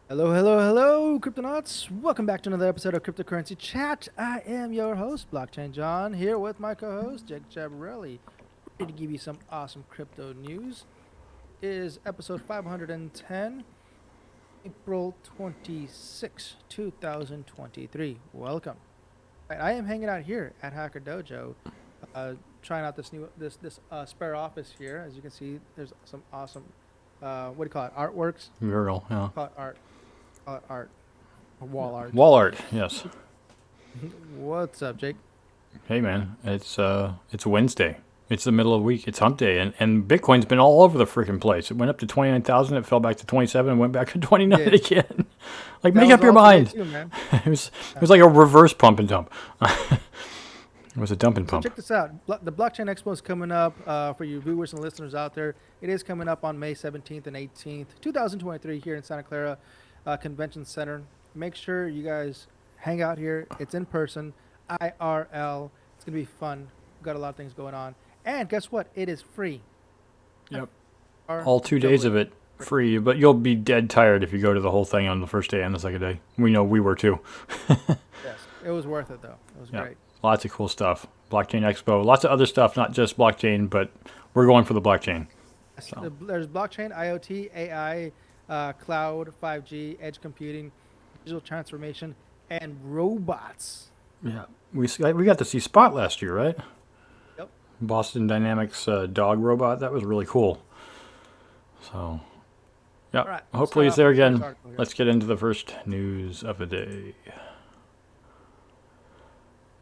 Hello, hello, hello, Cryptonauts. Welcome back to another episode of Cryptocurrency Chat. I am your host, Blockchain John, here with my co-host, Jake Chabarelli, ready to give you some awesome crypto news. It is episode 510, April 26, 2023. Welcome. Right, I am hanging out here at Hacker Dojo, trying out this spare office here. As you can see, there's some awesome, what do you call it, artworks? Mural, yeah. Call it art. Call it art. Wall art. Wall art, yes. What's up, Jake? Hey man, it's Wednesday. It's the middle of the week. It's hump day, and Bitcoin's been all over the freaking place. It went up to 29,000. It fell back to 27, and went back to 29 Did again. Like, that make was up your all today mind. too, man? It was like a reverse pump and dump. It was a dump and So pump. check this out. The Blockchain Expo is coming up for you viewers and listeners out there. It is coming up on May 17th and 18th, 2023, here in Santa Clara Convention Center. Make sure you guys hang out here. It's in person, IRL. It's gonna be fun. We've got a lot of things going on, and guess what? It is free. Yep. Or All 2 days of it free, but you'll be dead tired if you go to the whole thing on the first day and the second day. We know we were too. Yes, it was worth it though. It was Yeah. great. Lots of cool stuff. Blockchain Expo, lots of other stuff, not just blockchain, but we're going for the blockchain. Yes, So, there's blockchain, IoT, AI, cloud, 5G, edge computing, digital transformation, and robots. yeah, we got to see Spot last year, right? Yep. Boston Dynamics dog robot. That was really cool. So, yeah, All right. Let's hopefully start it's off there with the first again. article here. Let's get into the first news of the day.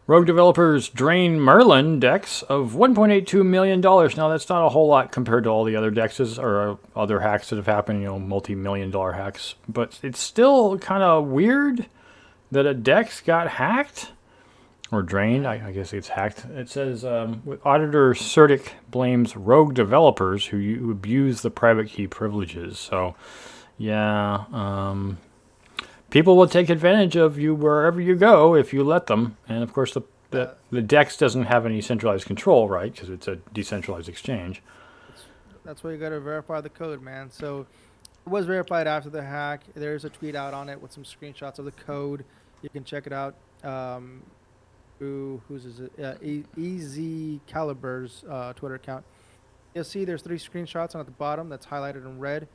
Rogue developers drain Merlin DEX of $1.82 million. Now, that's not a whole lot compared to all the other DEXs or other hacks that have happened, multi-million dollar hacks. But it's still kind of weird that a DEX got hacked or drained. I guess it's hacked. It says auditor Certic blames rogue developers who abuse the private key privileges. So, yeah, people will take advantage of you wherever you go if you let them. And of course, Uh, the DEX doesn't have any centralized control, right? Because it's a decentralized exchange. that's, that's where you got to verify the code, man. So it was verified after the hack. There's a tweet out on it with some screenshots of the code. You can check it out. Whose is it? EZ Caliber's Twitter account. You'll see there's 3 screenshots on at the bottom that's highlighted in red.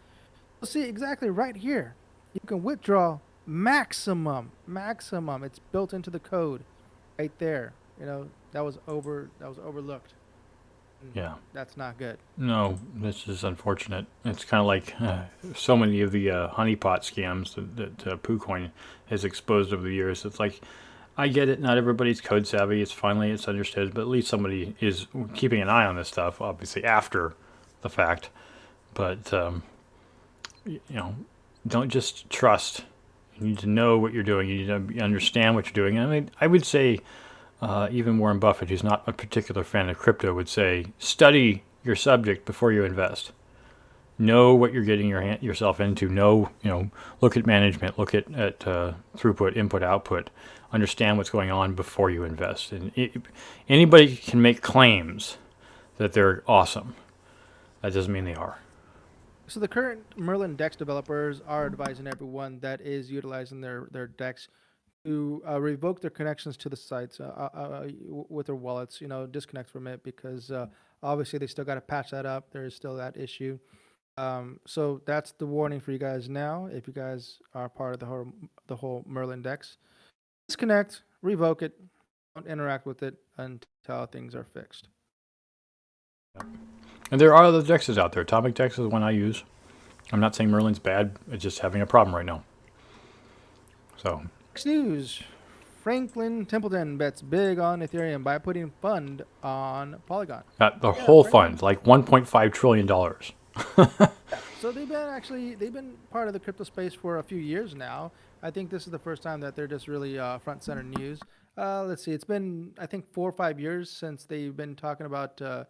You'll see exactly right here. You can withdraw maximum. It's built into the code, right there. That was overlooked. And Yeah. that's not good. No, this is unfortunate. It's kind of like so many of the honeypot scams that PooCoin has exposed over the years. It's like, I get it. Not everybody's code savvy. It's understood, but at least somebody is keeping an eye on this stuff. Obviously, after the fact, but don't just trust. You need to know what you're doing. You need to understand what you're doing. I mean, I would say even Warren Buffett, who's not a particular fan of crypto, would say study your subject before you invest. Know what you're getting yourself into. Look at management. Look at throughput, input, output. Understand what's going on before you invest. And anybody can make claims that they're awesome. That doesn't mean they are. So the current Merlin DEX developers are advising everyone that is utilizing their DEX to revoke their connections to the sites with their wallets. Disconnect from it because obviously they still got to patch that up. There is still that issue. So that's the warning for you guys now. If you guys are part of the whole Merlin DEX, disconnect, revoke it, don't interact with it until things are fixed. And there are other dexes out there. Atomic Dex is one I use. I'm not saying Merlin's bad. It's just having a problem right now. So, Next news. Franklin Templeton bets big on Ethereum by putting fund on Polygon. the Yeah, whole Franklin. fund, like $1.5 trillion. So they've been part of the crypto space for a few years now. I think this is the first time that they're just really front center news. Let's see, it's been I think 4 or 5 years since they've been talking about uh,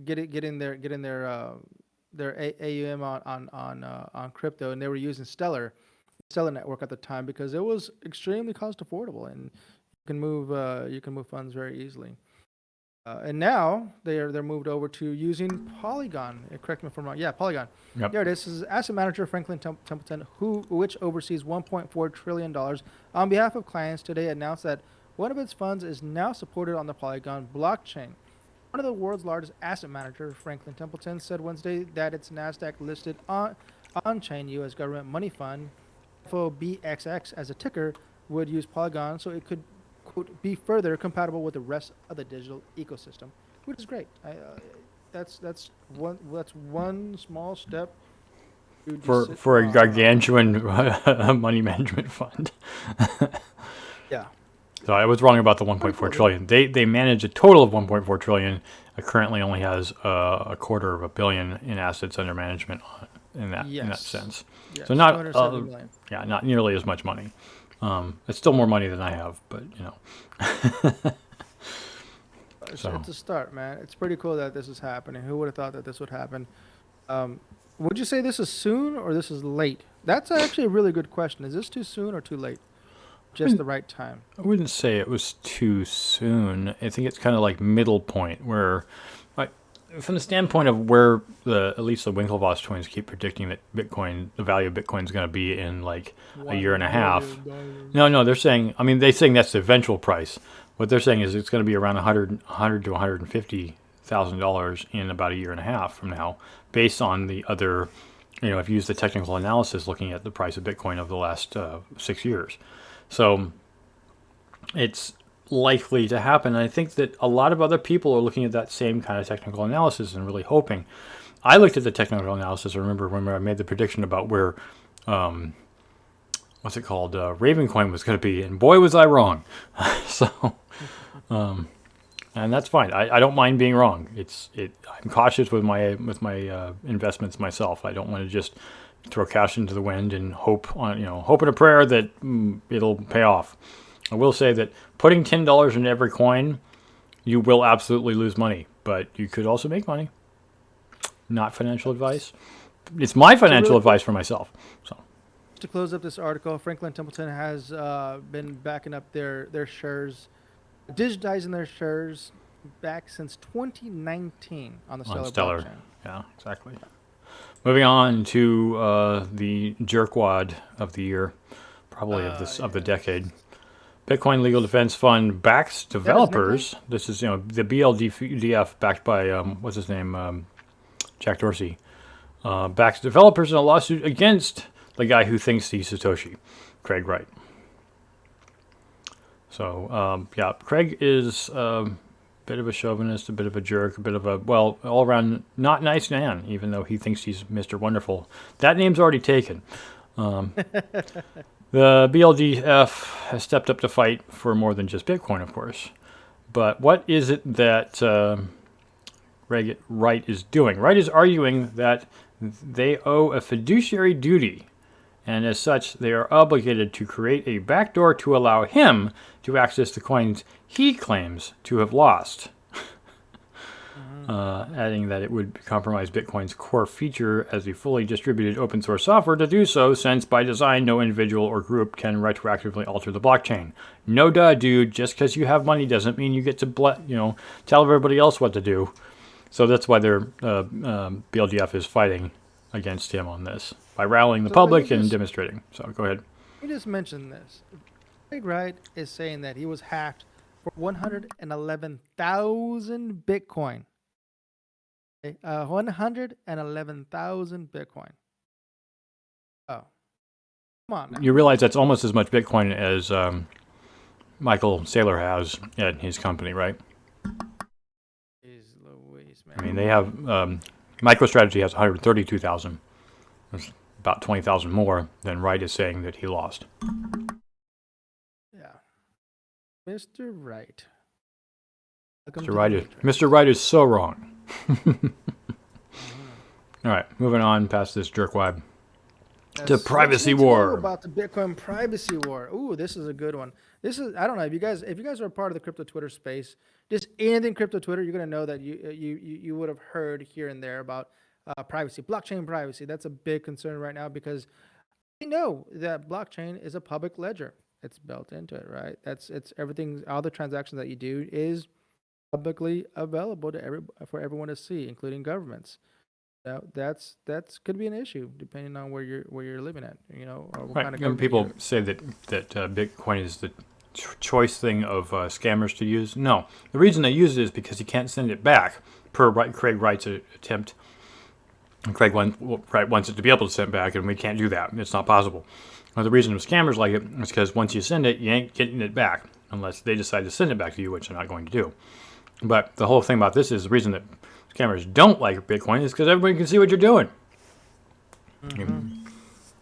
getting their AUM on crypto, and they were using Stellar Network at the time because it was extremely cost affordable and you can move funds very easily. And now they're moved over to using Polygon. Correct me if I'm wrong. Yeah, Polygon. Yep. There it is. This is asset manager Franklin Templeton, which oversees $1.4 trillion on behalf of clients. Today announced that one of its funds is now supported on the Polygon blockchain. One of the world's largest asset managers, Franklin Templeton, said Wednesday that its Nasdaq-listed on-chain U.S. government money fund, FOBXX as a ticker, would use Polygon so it could, quote, be further compatible with the rest of the digital ecosystem, which is great. That's one small step to For a gargantuan money management fund. yeah. So I was wrong about the 1.4 trillion. They manage a total of 1.4 trillion. It currently only has a quarter of a billion in assets under management in that sense. Yes, So not 270 million. yeah, not nearly as much money. It's still more money than I have, but So It's a start, man. It's pretty cool that this is happening. Who would have thought that this would happen? Would you say this is soon or this is late? That's actually a really good question. Is this too soon or too late? Just the right time. I wouldn't say it was too soon. I think it's kind of like middle point where, like, from the standpoint of where at least the Winklevoss twins keep predicting that the value of Bitcoin is going to be in like a year and a half. No, they're saying, they're saying that's the eventual price. What they're saying is it's going to be around $100 to $150,000 in about a year and a half from now, based on the other, if you use the technical analysis looking at the price of Bitcoin over the last 6 years. So it's likely to happen. And I think that a lot of other people are looking at that same kind of technical analysis and really hoping. I looked at the technical analysis. I remember when I made the prediction about where, Ravencoin was going to be, and boy, was I wrong. So, and that's fine. I don't mind being wrong. I'm cautious with my investments myself. I don't want to just throw cash into the wind and hope in a prayer that it'll pay off. I will say that putting $10 into every coin, you will absolutely lose money, but you could also make money. Not financial advice. It's my financial advice for myself. So, to close up this article, Franklin Templeton has been backing up their shares, digitizing their shares back since 2019 on the Stellar blockchain. Yeah, exactly. Moving on to the jerkwad of the year, probably of the decade. Bitcoin Legal Defense Fund backs developers. This is the BLDF backed by what's his name, Jack Dorsey, backs developers in a lawsuit against the guy who thinks he's Satoshi, Craig Wright. So Craig is bit of a chauvinist, a bit of a jerk, a bit of a, all-around not nice man, even though he thinks he's Mr. Wonderful. That name's already taken. The BLDF has stepped up to fight for more than just Bitcoin, of course. But what is it that Wright is doing? Wright is arguing that they owe a fiduciary duty, and as such, they are obligated to create a backdoor to allow him to access the coins he claims to have lost. Adding that it would compromise Bitcoin's core feature as a fully distributed open source software to do so, since by design no individual or group can retroactively alter the blockchain. No duh, dude. Just because you have money doesn't mean you get to tell everybody else what to do. So that's why their BLDF is fighting against him on this by rallying the public and demonstrating. So go ahead. You just mentioned this. Craig Wright is saying that he was hacked for 111,000 Bitcoin. 111,000 Bitcoin. Oh, come on now. You realize that's almost as much Bitcoin as Michael Saylor has at his company, right? Jeez Louise, man. They have MicroStrategy has 132,000. That's about 20,000 more than Wright is saying that he lost. Yeah, Mr. Wright. Mr. Wright is so wrong. All right, moving on past this jerkwad to privacy war. About the Bitcoin privacy war. Ooh, this is a good one. This is, I don't know if you guys are a part of the crypto Twitter space, just anything crypto Twitter, you're gonna know that you would have heard here and there about privacy, blockchain privacy. That's a big concern right now because we know that blockchain is a public ledger. It's built into it, right? It's everything. All the transactions that you do is publicly available for everyone to see, including governments. That's could be an issue depending on where you're living at, or what Right. kind of And government you're. people say that Bitcoin is the choice thing of scammers to use. No, the reason they use it is because you can't send it back per Craig Wright's attempt. And Wright wants it to be able to send back, and we can't do that. It's not possible. The reason scammers like it is because once you send it, you ain't getting it back unless they decide to send it back to you, which they're not going to do. But the whole thing about this is the reason that scammers don't like Bitcoin is because everybody can see what you're doing.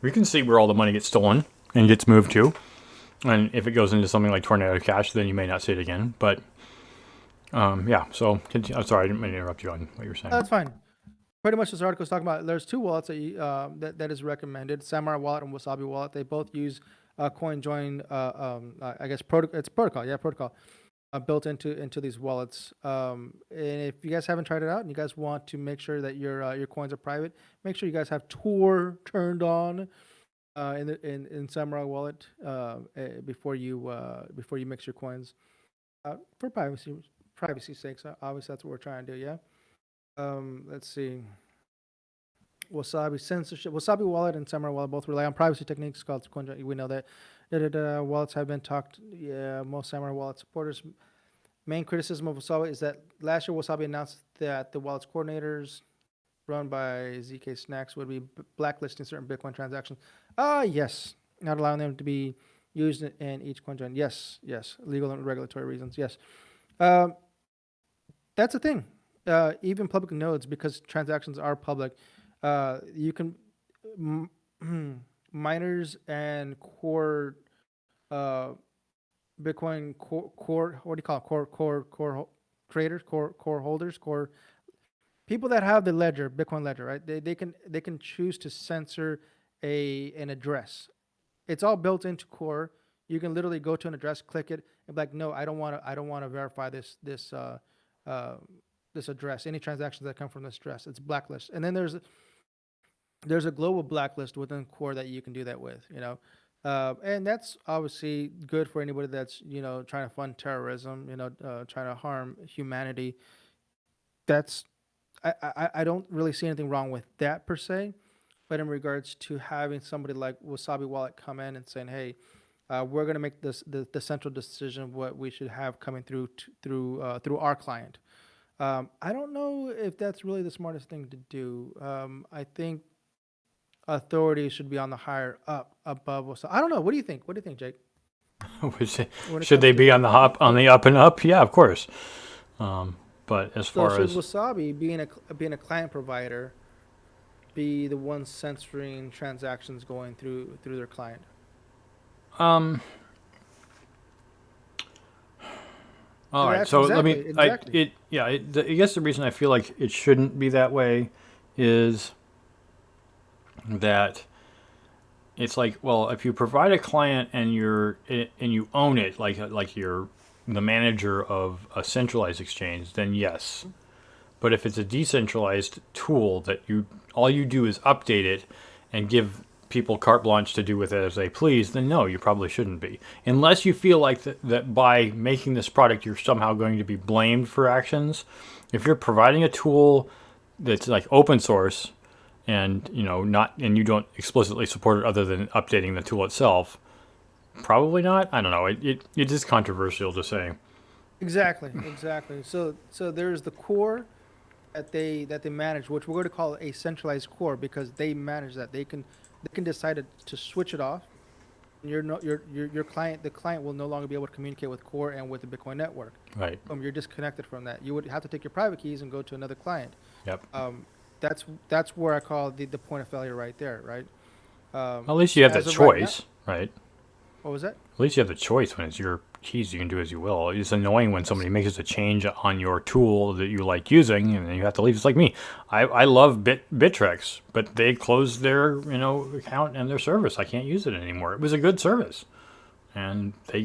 We can see where all the money gets stolen and gets moved to. And if it goes into something like Tornado Cash, then you may not see it again. But yeah, so I'm sorry, I didn't mean to interrupt you on what you were saying. That's fine. Pretty much this article is talking about. There's two wallets that is recommended: Samurai Wallet and Wasabi Wallet. They both use CoinJoin. I guess it's protocol. Yeah, protocol built into these wallets. And if you guys haven't tried it out and you guys want to make sure that your coins are private, make sure you guys have Tor turned on in Samurai Wallet before you mix your coins for privacy's sake. So obviously that's what we're trying to do. Yeah. Let's see. Wasabi censorship. Wasabi Wallet and Samurai Wallet both rely on privacy techniques called CoinJoin. We know that. Wallets have been talked. Yeah, most Samurai Wallet supporters. Main criticism of Wasabi is that last year Wasabi announced that the wallet's coordinators, run by ZK Snacks, would be blacklisting certain Bitcoin transactions. Yes, not allowing them to be used in each CoinJoin. Yes, legal and regulatory reasons. Yes, that's a thing. Even public nodes, because transactions are public, you can miners and core Bitcoin core what do you call it? Core traders, core holders, core people that have the ledger, Bitcoin ledger, right? They can choose to censor an address. It's all built into core. You can literally go to an address, click it, and be like, no, I don't want to verify this address. Any transactions that come from this address, it's blacklist. And then there's a global blacklist within core that you can do that with. And that's obviously good for anybody that's trying to fund terrorism, trying to harm humanity. That's I don't really see anything wrong with that per se, but in regards to having somebody like Wasabi Wallet come in and saying, hey, we're going to make this the central decision of what we should have coming through our client. I don't know if that's really the smartest thing to do. I think authority should be on the higher up above. I don't know. What do you think? What do you think, Jake? Should they be on the up and up? Yeah, of course. But as far should as Wasabi being a client provider be the one censoring transactions going through their client? All right, so let me. I guess the reason I feel like it shouldn't be that way is that it's like, well, if you provide a client and you own it, like you're the manager of a centralized exchange, then yes. But if it's a decentralized tool that all you do is update it and give people carte blanche to do with it as they please, then no, you probably shouldn't be. Unless you feel like that by making this product, you're somehow going to be blamed for actions. If you're providing a tool that's like open source and you don't explicitly support it other than updating the tool itself, probably not. I don't know. It is controversial to say. Exactly. So there's the core that they manage, which we're going to call a centralized core because they manage that. They can decide to switch it off. And your client, the client will no longer be able to communicate with core and with the Bitcoin network. Right. You're disconnected from that. You would have to take your private keys and go to another client. Yep. That's where I call the point of failure right there, right? At least you have that choice, right? What was that? At least you have the choice. When it's your keys, you can do as you will. It's annoying when somebody makes a change on your tool that you like using, and then you have to leave. It's like me. I love Bittrex, but they closed their account and their service. I can't use it anymore. It was a good service, and they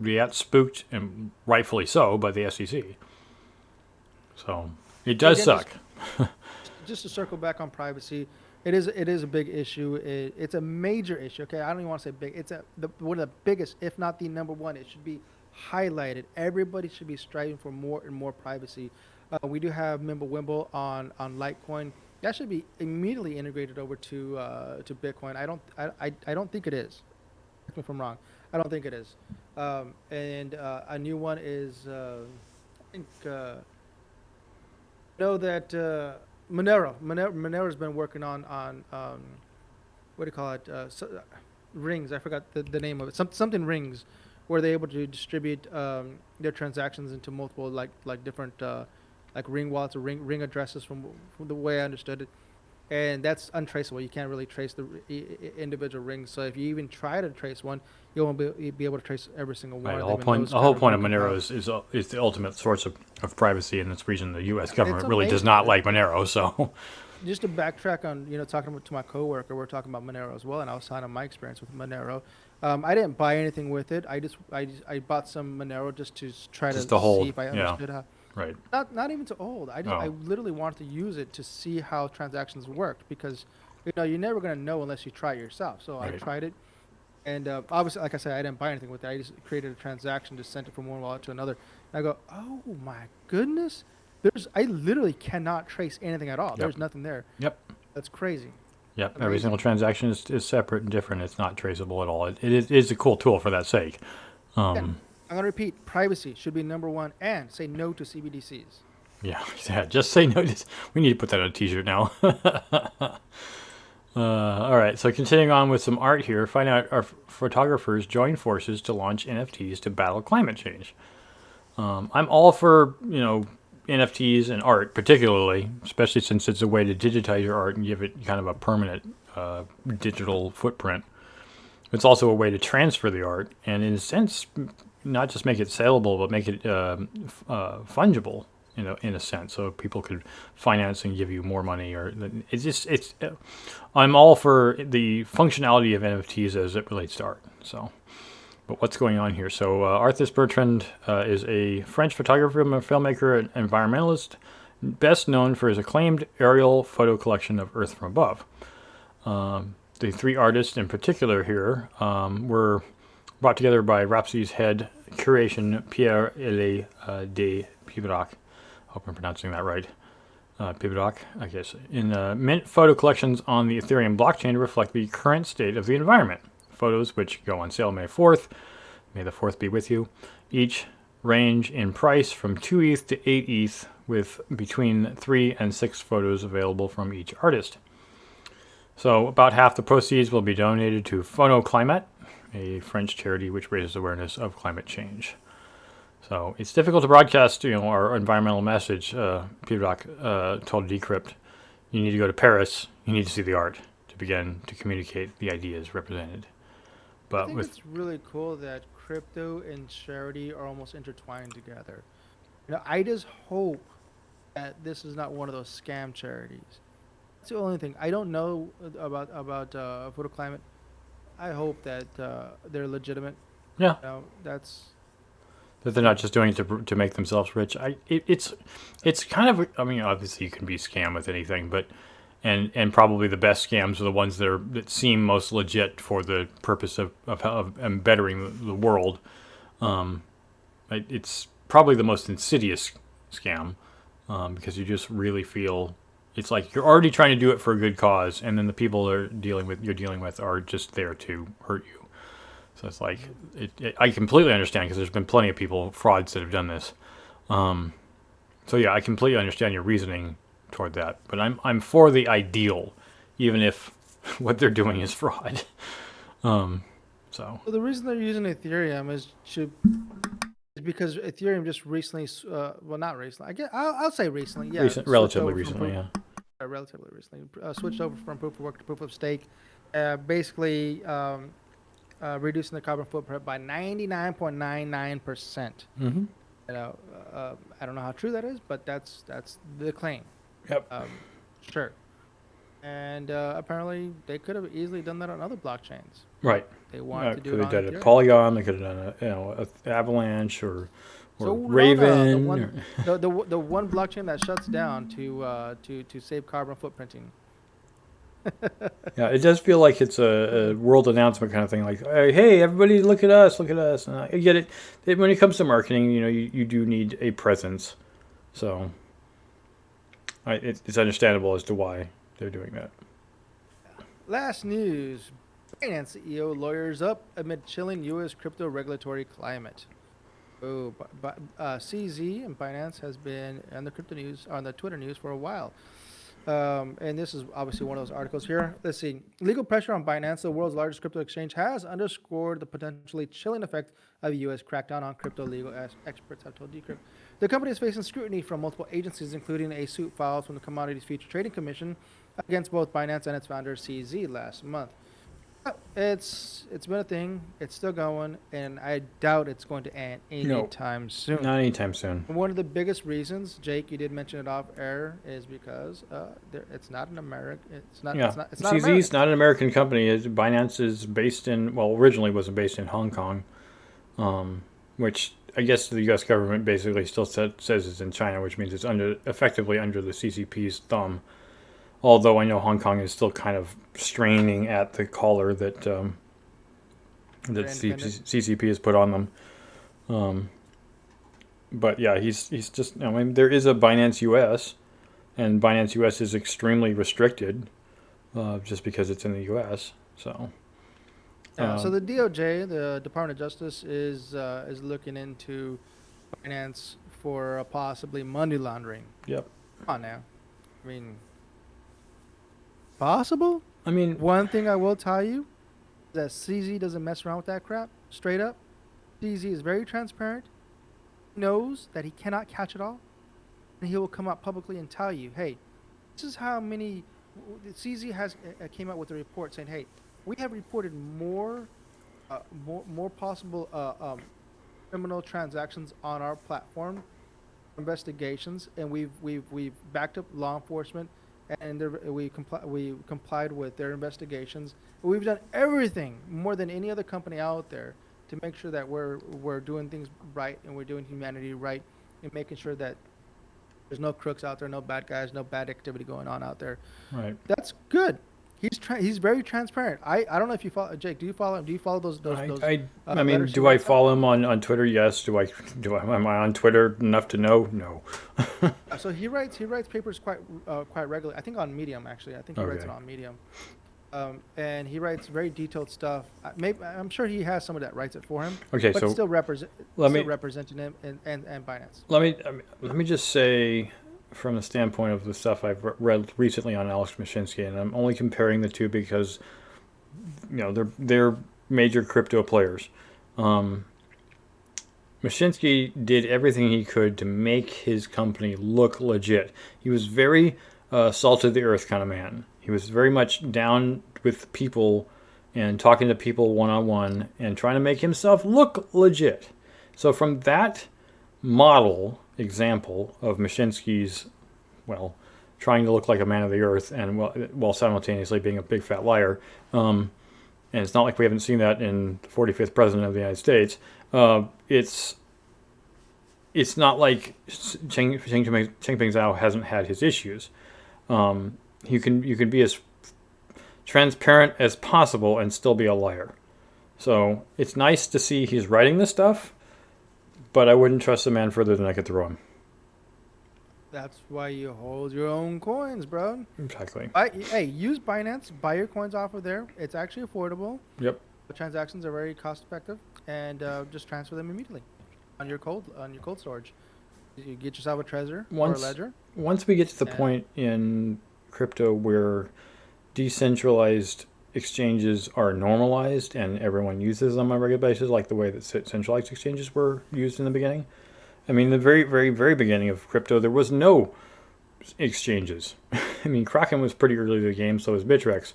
get spooked, and rightfully so, by the SEC. So it does suck. Just to circle back on privacy, it is a big issue. It's a major issue. Okay, I don't even want to say big. It's one of the biggest, if not the number one. It should be highlighted. Everybody should be striving for more and more privacy. We do have Mimblewimble on Litecoin. That should be immediately integrated over to Bitcoin. I don't think it is. Correct me if I'm wrong. I don't think it is. And a new one is I think know that Monero's been working on what do you call it? Rings. I forgot the name of it. Something rings, where they're able to distribute their transactions into multiple like different like ring wallets or ring addresses from the way I understood it, and that's untraceable. You can't really trace the individual rings. So if you even try to trace one, you won't be able to trace every single one. Right. of them, and The whole point of really Monero compiled. is the ultimate source of privacy in this region. The U.S. It's government really does amazing. not like Monero, so Just to backtrack on, talking to my coworker, we're talking about Monero as well, and I was telling him my experience with Monero. I didn't buy anything with it. I bought some Monero just to try just to to see hold. if I Yeah. understood how. Right. Not even to hold. I Oh. literally wanted to use it to see how transactions worked, because you're never gonna know unless you try it yourself. So I Right. tried it, and obviously, like I said, I didn't buy anything with it. I just created a transaction, just sent it from one wallet to another. And I go, oh my goodness, I literally cannot trace anything at all. Yep. There's nothing there. Yep. That's crazy. Yep. Every Amazing. single transaction is separate and different. It's not traceable at all. It is a cool tool for that sake. Again, I'm gonna repeat: privacy should be number one, and say no to CBDCs. Yeah. Yeah. Just say no. We need to put that on a T-shirt now. All right. So continuing on with some art here, find out our photographers join forces to launch NFTs to battle climate change. I'm all for NFTs and art, particularly, especially since it's a way to digitize your art and give it kind of a permanent digital footprint. It's also a way to transfer the art, and in a sense, not just make it saleable, but make it fungible. In a sense, so people could finance and give you more money, or I'm all for the functionality of NFTs as it relates to art. So. But what's going on here? So Arthur Bertrand is a French photographer, filmmaker, and environmentalist, best known for his acclaimed aerial photo collection of Earth from Above. The three artists in particular here were brought together by Rhapsody's head curation, Pierre-Élie de Pibrac. I hope I'm pronouncing that right. Pibrac, I guess. In mint photo collections on the Ethereum blockchain reflect the current state of the environment. Photos, which go on sale May 4th. May the 4th be with you. Each range in price from 2 ETH to 8 ETH, with between 3 and 6 photos available from each artist. So about half the proceeds will be donated to Phonoclimate, a French charity which raises awareness of climate change. So it's difficult to broadcast, our environmental message. Pibrac told Decrypt, you need to go to Paris, you need to see the art to begin to communicate the ideas represented. I think it's really cool that crypto and charity are almost intertwined together. I just hope that this is not one of those scam charities. That's the only thing. I don't know about photoclimate. I hope that they're legitimate. Yeah. That's That they're not just doing it to make themselves rich. It's kind of, obviously you can be scammed with anything, but and probably the best scams are the ones that seem most legit for the purpose of bettering the world. It's probably the most insidious scam because you just really feel it's like you're already trying to do it for a good cause, and then the people you're dealing with are just there to hurt you. So it's like I completely understand, because there's been plenty of frauds that have done this. So yeah, I completely understand your reasoning toward that, but I'm for the ideal, even if what they're doing is fraud. So well, the reason they're using Ethereum is because Ethereum just recently, well, not recently. I guess I'll say recently. Yeah, relatively recently, yeah. Relatively recently, switched over from proof of work to proof of stake, basically reducing the carbon footprint by 99.99%. Mm-hmm. I don't know how true that is, but that's the claim. Yep. Sure. And apparently they could have easily done that on other blockchains. Right. They wanted to do Could it have on done a Ethereum. Polygon. They could have done a Avalanche or So Raven. the one blockchain that shuts down to save carbon footprinting. Yeah, it does feel like it's a world announcement kind of thing. Like, hey, everybody, look at us, look at us. And I get it. When it comes to marketing, you do need a presence. So it's understandable as to why they're doing that. Last news: Binance CEO lawyers up amid chilling U.S. crypto regulatory climate. Oh, CZ and Binance has been on the crypto news, on the Twitter news for a while. And this is obviously one of those articles here. Let's see. Legal pressure on Binance, the world's largest crypto exchange, has underscored the potentially chilling effect of the U.S. crackdown on crypto legal, as experts have told Decrypt. The company is facing scrutiny from multiple agencies, including a suit filed from the Commodities Futures Trading Commission against both Binance and its founder, CZ, last month. It's been a thing. It's still going, and I doubt it's going to end anytime soon. Not anytime soon. One of the biggest reasons, Jake, you did mention it off air, is because it's not an American. It's not. Yeah, It's not CZ's American. not an American company. Binance is based in, well, originally wasn't based in Hong Kong, which I guess the U.S. government basically still says it's in China, which means it's effectively under the CCP's thumb. Although I know Hong Kong is still kind of straining at the collar that CCP has put on them. But yeah, he's just. I mean, there is a Binance US, and Binance US is extremely restricted, just because it's in the US. So. So the DOJ, the Department of Justice, is looking into Binance for possibly money laundering. Yep. Come on now, I mean, possible. I mean, One thing I will tell you is that CZ doesn't mess around with that crap. Straight up, CZ is very transparent. Knows that he cannot catch it all, and he will come out publicly and tell you, "Hey, this is how many." CZ has came out with a report saying, "Hey, we have reported more possible criminal transactions on our platform, investigations, and we've backed up law enforcement, and we complied with their investigations. We've done everything more than any other company out there to make sure that we're doing things right, and we're doing humanity right, and making sure that there's no crooks out there, no bad guys, no bad activity going on out there." right. That's good. He's very transparent. I don't know if you follow Jake. Do you follow him? Do you follow those? I mean, letters do he I writes out? follow him on Twitter? Yes. Am I on Twitter enough to know? No. So he writes papers quite regularly. I think on Medium, actually. I think he writes it Okay. on Medium. And he writes very detailed stuff. I'm sure he has someone that writes it for him. Okay, But so still let me representing him and Binance. let me just say, from the standpoint of the stuff I've read recently on Alex Mashinsky, and I'm only comparing the two because they're major crypto players. Mashinsky did everything he could to make his company look legit. He was very salt of the earth kind of man. He was very much down with people and talking to people one on one and trying to make himself look legit. So from that model example of Mashinsky's, trying to look like a man of the earth and while simultaneously being a big fat liar, and it's not like we haven't seen that in the 45th president of the United States. It's not like Cheng Ping Zhao hasn't had his issues. You can be as transparent as possible and still be a liar. So it's nice to see he's writing this stuff, but I wouldn't trust the man further than I could throw him. That's why you hold your own coins, bro. Exactly. Hey, use Binance. Buy your coins off of there. It's actually affordable. Yep. The transactions are very cost effective, and just transfer them immediately on your cold storage. You get yourself a Trezor or a Ledger. Once we get to the point in crypto where decentralized exchanges are normalized and everyone uses them on a regular basis, like the way that centralized exchanges were used in the beginning. I mean, the very, very, very beginning of crypto, there was no exchanges. I mean, Kraken was pretty early to the game, so was Bittrex.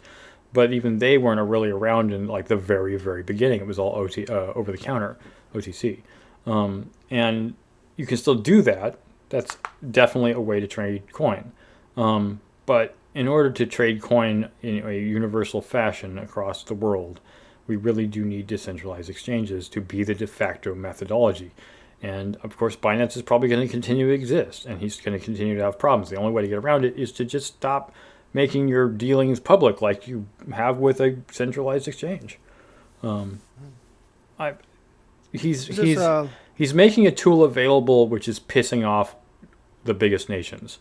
But even they weren't really around in like the very, very beginning. It was all over the counter, OTC. And you can still do that. That's definitely a way to trade coin. But in order to trade coin in a universal fashion across the world, we really do need decentralized exchanges to be the de facto methodology. And of course, Binance is probably going to continue to exist, and he's going to continue to have problems. The only way to get around it is to just stop making your dealings public like you have with a centralized exchange. I he's Is he's this he's making a tool available which is pissing off the biggest nations.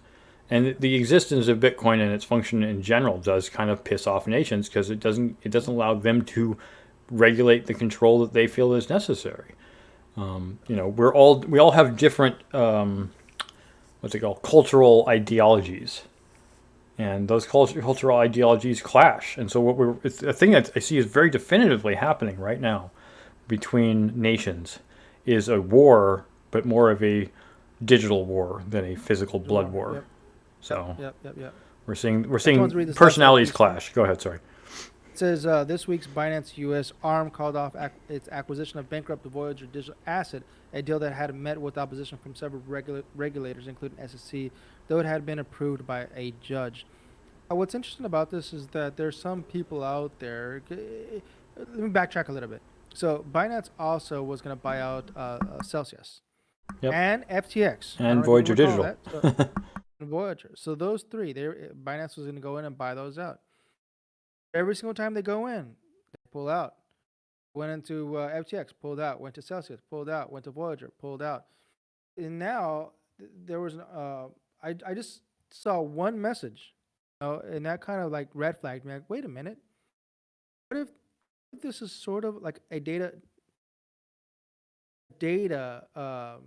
And the existence of Bitcoin and its function in general does kind of piss off nations because it doesn't allow them to regulate the control that they feel is necessary. We all have different what's it called, cultural ideologies, and those cultural ideologies clash. And so it's a thing that I see is very definitively happening right now between nations is a war, but more of a digital war than a physical blood war. Yep. So Yep. we're seeing Someone's reading this personalities stuff. clash. Go ahead, sorry. It says this week's Binance US arm called off its acquisition of bankrupt Voyager Digital Asset, a deal that had met with opposition from several regulators, including SEC, though it had been approved by a judge. What's interesting about this is that there's some people out there. Let me backtrack a little bit. So Binance also was going to buy out Celsius, Yep. and FTX And Voyager Digital. And Voyager. So those three, Binance was going to go in and buy those out. Every single time they go in, they pull out. Went into FTX, pulled out. Went to Celsius, pulled out. Went to Voyager, pulled out. And now there was I just saw one message, and that kind of like red flagged me. Like, wait a minute, what if this is sort of like a data? I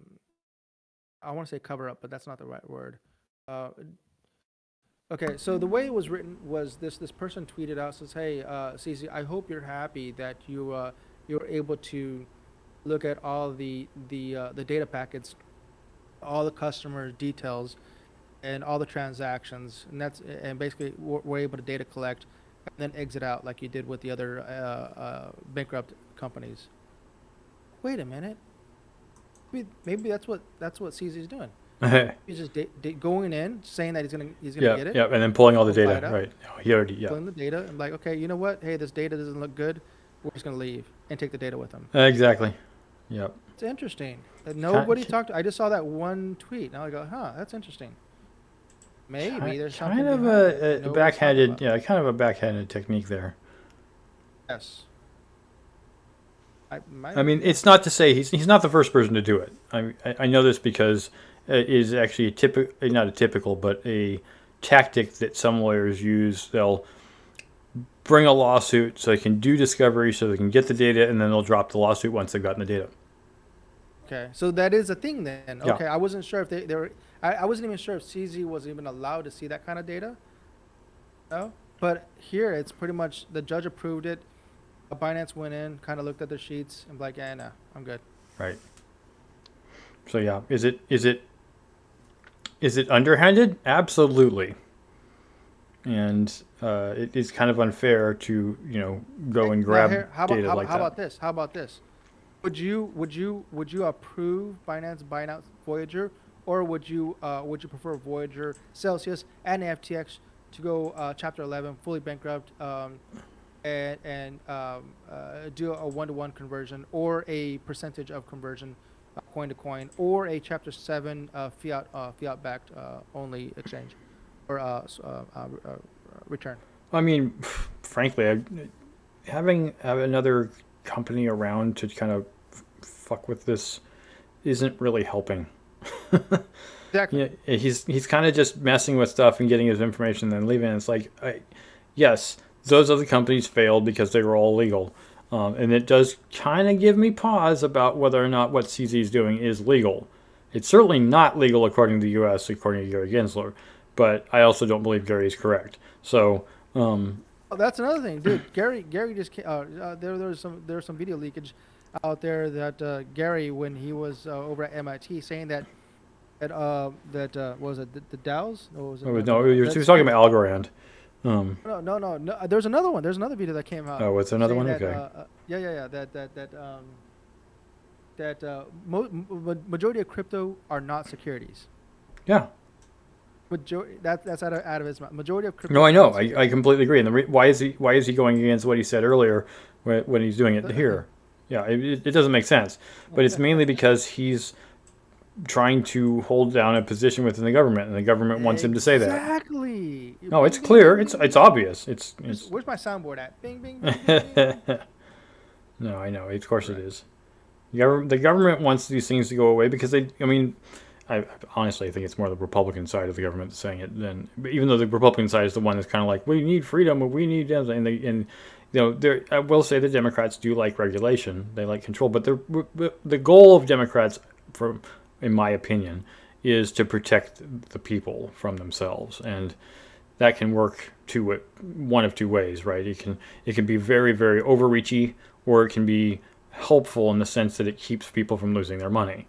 want to say cover up, but that's not the right word. Okay, so the way it was written was this person tweeted out, says, hey, CZ, I hope you're happy that you're able to look at all the data packets, all the customer details, and all the transactions, and basically we're able to data collect and then exit out like you did with the other bankrupt companies. Wait a minute, maybe that's what CZ is doing. He's just going in, saying that he's gonna get it. Yeah, and then pulling all the data. Out, right. He already, pulling the data, and like, okay, you know what? Hey, this data doesn't look good. We're just gonna leave and take the data with them. Exactly. Yep. It's interesting. Nobody talked. I just saw that one tweet. Now I go, that's interesting. Maybe there's something kind of a backhanded, kind of a backhanded technique there. Yes. I mean, it's not to say he's not the first person to do it. I know this because it is actually not a typical, but a tactic that some lawyers use. They'll bring a lawsuit so they can do discovery, so they can get the data, and then they'll drop the lawsuit once they've gotten the data. Okay, so that is a thing then. Yeah. Okay, I wasn't sure if they were. I wasn't even sure if CZ was even allowed to see that kind of data. No, but here it's pretty much the judge approved it. Binance went in, kind of looked at the sheets, and like, yeah, no, I'm good. Right. So yeah, is it underhanded? Absolutely. And it is kind of unfair to go and grab data like that. How about this? Would you approve Binance buying out Voyager, or would you prefer Voyager, Celsius, and FTX to go Chapter 11, fully bankrupt, and do a 1-to-1 conversion, or a percentage of conversion, coin to coin, or a Chapter 7 fiat backed only exchange or return? I mean, frankly, having another company around to kind of fuck with this isn't really helping. Exactly. Yeah, he's kind of just messing with stuff and getting his information and then leaving. It's like, yes, those other companies failed because they were all legal. And it does kind of give me pause about whether or not what CZ is doing is legal. It's certainly not legal according to the U.S., according to Gary Gensler. But I also don't believe Gary is correct. So, that's another thing, dude. Gary just there was some video leakage out there that Gary, when he was over at MIT, saying that what was it the DAOs? He was talking about Algorand. No. There's another one. There's another video that came out. Oh, what's another one? That, Okay. Yeah. That majority of crypto are not securities. Yeah. That's out of his mouth. Majority of crypto. No, I know. I completely agree. And why is he going against what he said earlier when he's doing it here? Yeah, it doesn't make sense. But it's mainly because he's trying to hold down a position within the government, and the government wants him to say that. Exactly. No, it's Bing, bing, clear. bing, It's bing, bing. obvious. It's Where's my soundboard at? Bing, bing, bing, bing, bing. No, I know. Of course it Right. is. The government wants these things to go away because they. I mean, I honestly think it's more the Republican side of the government that's saying it than. Even though the Republican side is the one that's kind of like, we need freedom, we need, and I will say the Democrats do like regulation. They like control, but the goal of Democrats, in my opinion, is to protect the people from themselves, and that can work one of two ways, right? It can be very, very overreachy, or it can be helpful in the sense that it keeps people from losing their money.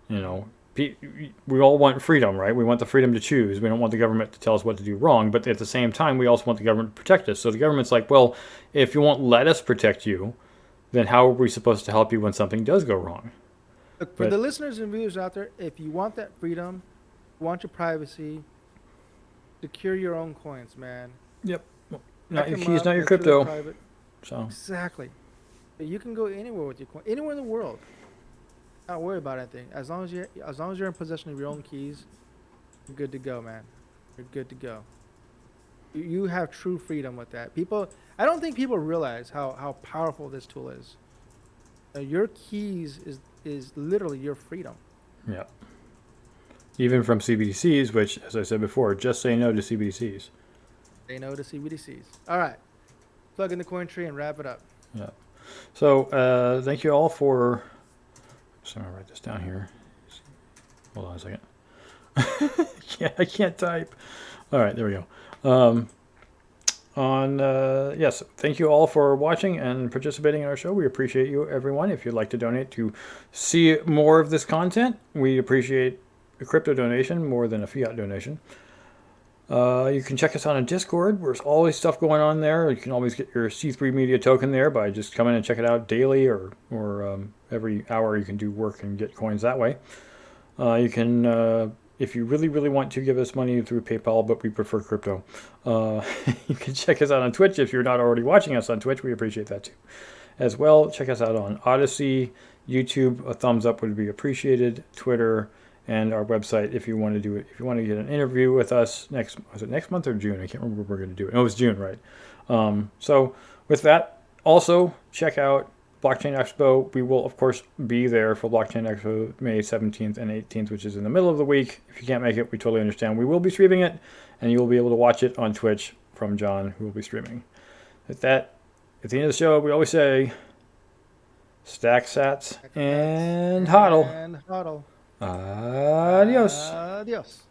You know, we all want freedom, right? We want the freedom to choose. We don't want the government to tell us what to do wrong, but at the same time, we also want the government to protect us. So the government's like, well, if you won't let us protect you, then how are we supposed to help you when something does go wrong? Look, for the listeners and viewers out there, if you want that freedom, you want your privacy, secure your own coins, man. Yep. Back Not your them keys, up, not your make sure they're crypto. private. So Exactly. You can go anywhere with your coin, anywhere in the world. Not worry about anything. As long as you're in possession of your own keys, you're good to go, man. You're good to go. You have true freedom with that. I don't think people realize how powerful this tool is. Your keys is literally your freedom. yeah. Even from CBDCs, which, as I said before, just say no to CBDCs. They know the CBDCs. All right. Plug in the coin tree and wrap it up. Yeah. So thank you all for. So I'm gonna write this down here. Hold on a second. I can't type. All right, there we go. Yes, thank you all for watching and participating in our show. We appreciate you, everyone. If you'd like to donate to see more of this content, we appreciate a crypto donation more than a fiat donation. You can check us out on Discord. There's always stuff going on there. You can always get your C3 Media token there by just coming and check it out daily, or every hour you can do work and get coins that way. You can, if you really, really want to, give us money through PayPal, but we prefer crypto. You can check us out on Twitch if you're not already watching us on Twitch. We appreciate that too. As well, check us out on Odyssey, YouTube. A thumbs up would be appreciated. Twitter, and our website if you want to do it. If you want to get an interview with us was it next month or June? I can't remember when we're going to do it. No, it was June, right? So with that, also check out Blockchain Expo. We will, of course, be there for Blockchain Expo May 17th and 18th, which is in the middle of the week. If you can't make it, we totally understand. We will be streaming it, and you will be able to watch it on Twitch from John, who will be streaming. With that, at the end of the show, we always say, stack sats and hodl. And hodl. Adios. Adios.